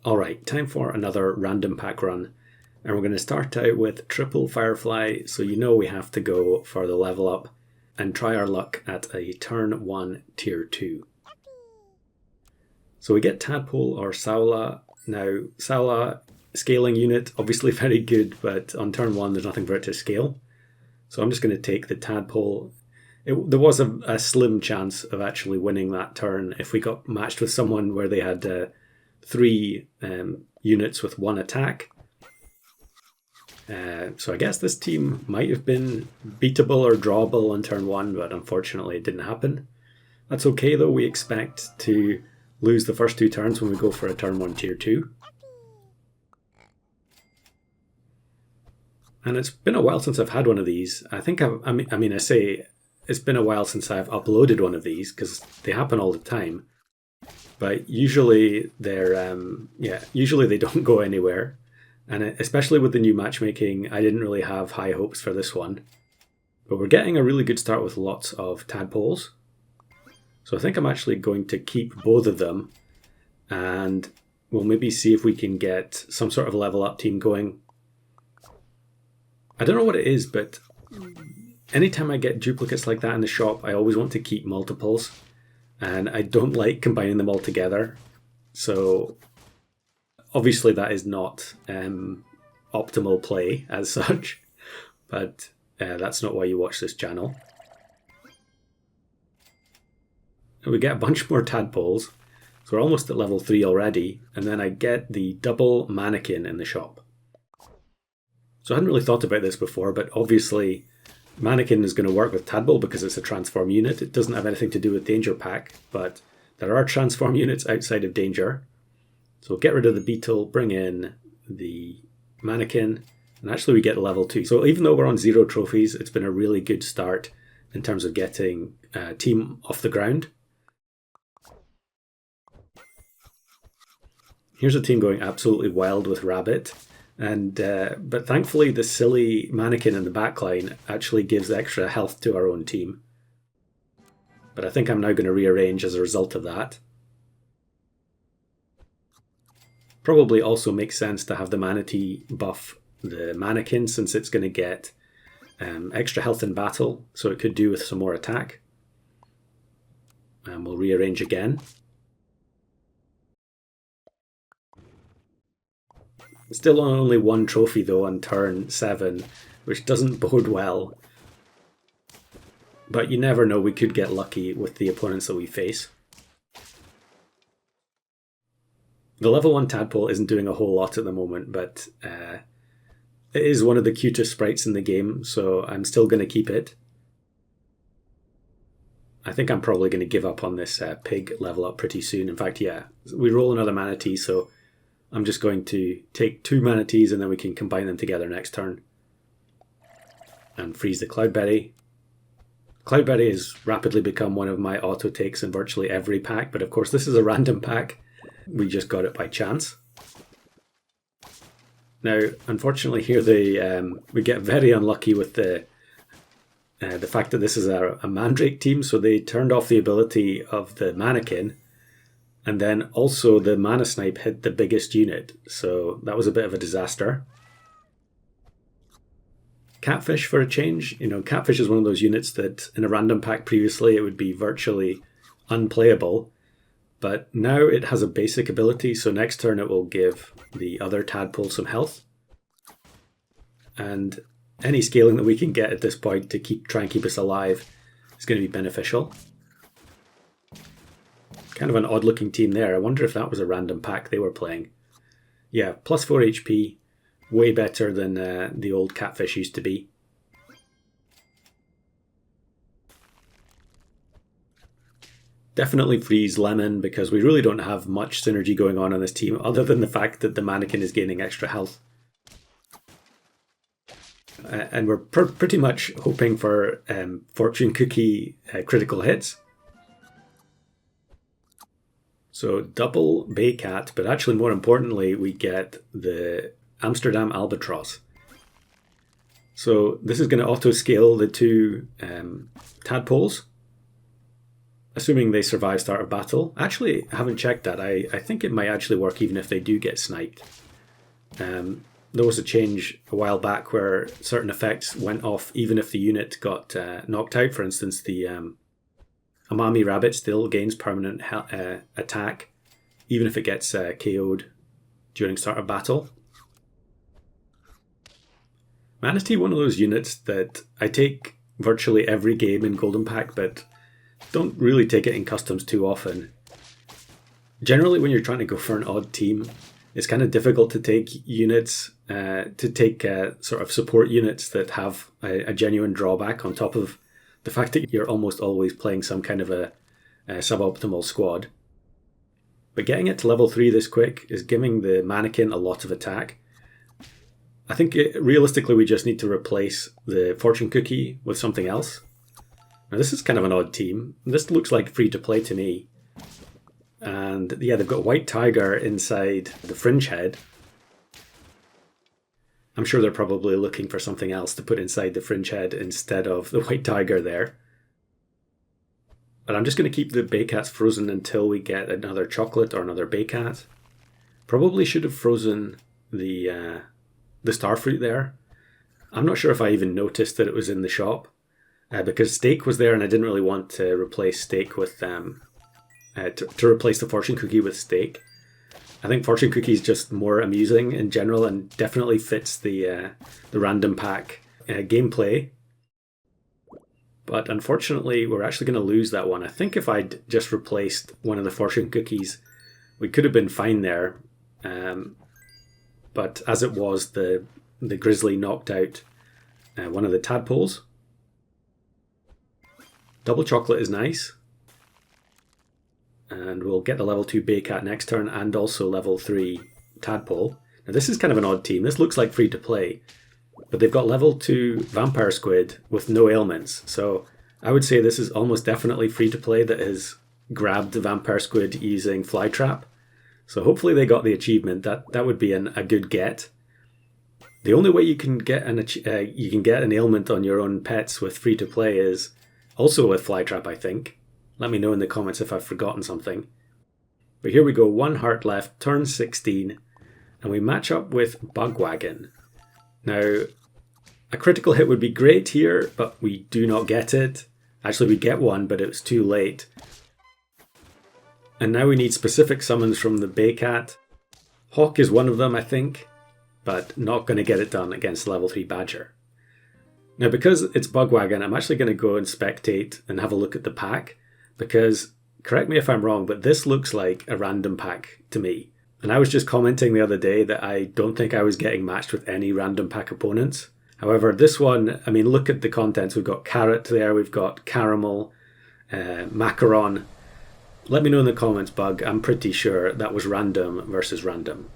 Alright, time for another random pack run. And we're going to start out with triple Firefly, so you know we have to go for the level up and try our luck at a turn 1 tier 2. So we get Tadpole or Saula. Now, Saula, scaling unit, obviously very good, but on turn 1 there's nothing for it to scale. So I'm just going to take the Tadpole. There was a slim chance of actually winning that turn if we got matched with someone where they had 3 units with 1 attack. So I guess this team might have been beatable or drawable on turn 1, but unfortunately it didn't happen. That's okay though, we expect to lose the first 2 turns when we go for a turn 1 tier 2. And it's been a while since I've had one of these. I say it's been a while since I've uploaded one of these because they happen all the time. But usually usually they don't go anywhere. And especially with the new matchmaking, I didn't really have high hopes for this one. But we're getting a really good start with lots of tadpoles. So I think I'm actually going to keep both of them. And we'll maybe see if we can get some sort of level up team going. I don't know what it is, but anytime I get duplicates like that in the shop, I always want to keep multiples. And I don't like combining them all together. So obviously that is not optimal play as such, but that's not why you watch this channel. And we get a bunch more tadpoles, so we're almost at level 3 already, and then I get the double mannequin in the shop. So I hadn't really thought about this before, but obviously mannequin is going to work with Tadpole because it's a transform unit. It doesn't have anything to do with danger pack, but there are transform units outside of danger. So get rid of the beetle, bring in the mannequin, and actually we get level 2. So even though we're on 0 trophies, it's been a really good start in terms of getting a team off the ground. Here's a team going absolutely wild with Rabbit. But thankfully the silly mannequin in the backline actually gives extra health to our own team. But I think I'm now going to rearrange as a result of that. Probably also makes sense to have the manatee buff the mannequin since it's going to get extra health in battle, so it could do with some more attack. And we'll rearrange again. Still on only 1 trophy though on turn 7, which doesn't bode well. But you never know, we could get lucky with the opponents that we face. The level 1 tadpole isn't doing a whole lot at the moment, but it is one of the cutest sprites in the game, so I'm still going to keep it. I think I'm probably going to give up on this pig level up pretty soon. In fact, yeah, we roll another manatee, so I'm just going to take 2 manatees and then we can combine them together next turn. And freeze the Cloudberry. Cloudberry has rapidly become one of my auto takes in virtually every pack, but of course this is a random pack. We just got it by chance. Now, unfortunately here we get very unlucky with the fact that this is a Mandrake team, so they turned off the ability of the mannequin. And then also the Mana Snipe hit the biggest unit, so that was a bit of a disaster. Catfish for a change. You know, Catfish is one of those units that in a random pack previously it would be virtually unplayable. But now it has a basic ability, so next turn it will give the other tadpole some health. And any scaling that we can get at this point to try and keep us alive is going to be beneficial. Kind of an odd looking team there. I wonder if that was a random pack they were playing. Yeah, plus 4 HP, way better than the old Catfish used to be. Definitely freeze Lemon because we really don't have much synergy going on this team other than the fact that the mannequin is gaining extra health. And we're pretty much hoping for Fortune Cookie critical hits. So double Baycat, but actually more importantly, we get the Amsterdam Albatross. So this is going to auto-scale the 2 tadpoles. assuming they survive start of battle. Actually, I haven't checked that. I think it might actually work even if they do get sniped. There was a change a while back where certain effects went off even if the unit got knocked out. For instance, the Amami Rabbit still gains permanent attack even if it gets KO'd during start of battle. Manatee, one of those units that I take virtually every game in Golden Pack, but don't really take it in customs too often. Generally, when you're trying to go for an odd team, it's kind of difficult to take units, sort of support units that have a genuine drawback on top of the fact that you're almost always playing some kind of a suboptimal squad. But getting it to level 3 this quick is giving the mannequin a lot of attack. I think realistically we just need to replace the fortune cookie with something else. Now this is kind of an odd team. This looks like free to play to me. And yeah, they've got White Tiger inside the Fringe Head. I'm sure they're probably looking for something else to put inside the Fringe Head instead of the White Tiger there. But I'm just going to keep the Baycats frozen until we get another chocolate or another Baycat. Probably should have frozen the Starfruit there. I'm not sure if I even noticed that it was in the shop because Steak was there and I didn't really want to replace Steak with to replace the Fortune Cookie with Steak. I think Fortune Cookie is just more amusing in general and definitely fits the random pack gameplay. But unfortunately, we're actually going to lose that one. I think if I'd just replaced one of the Fortune Cookies, we could have been fine there. But as it was, the Grizzly knocked out one of the Tadpoles. Double Chocolate is nice. And we'll get the level 2 Baycat next turn and also level 3 Tadpole. Now this is kind of an odd team. This looks like free to play. But they've got level 2 Vampire Squid with no ailments. So I would say this is almost definitely free to play that has grabbed the Vampire Squid using Flytrap. So hopefully they got the achievement. That would be a good get. The only way you can get an ailment on your own pets with free to play is also with Flytrap, I think. Let me know in the comments if I've forgotten something. But here we go, 1 heart left, turn 16, and we match up with Bugwagon. Now, a critical hit would be great here, but we do not get it. Actually, we get one, but it was too late. And now we need specific summons from the Baycat. Hawk is one of them, I think, but not going to get it done against level 3 Badger. Now, because it's Bugwagon, I'm actually going to go and spectate and have a look at the pack, because, correct me if I'm wrong, but this looks like a random pack to me. And I was just commenting the other day that I don't think I was getting matched with any random pack opponents. However, this one, I mean, look at the contents. We've got carrot there, we've got caramel, macaron. Let me know in the comments, Bug. I'm pretty sure that was random versus random.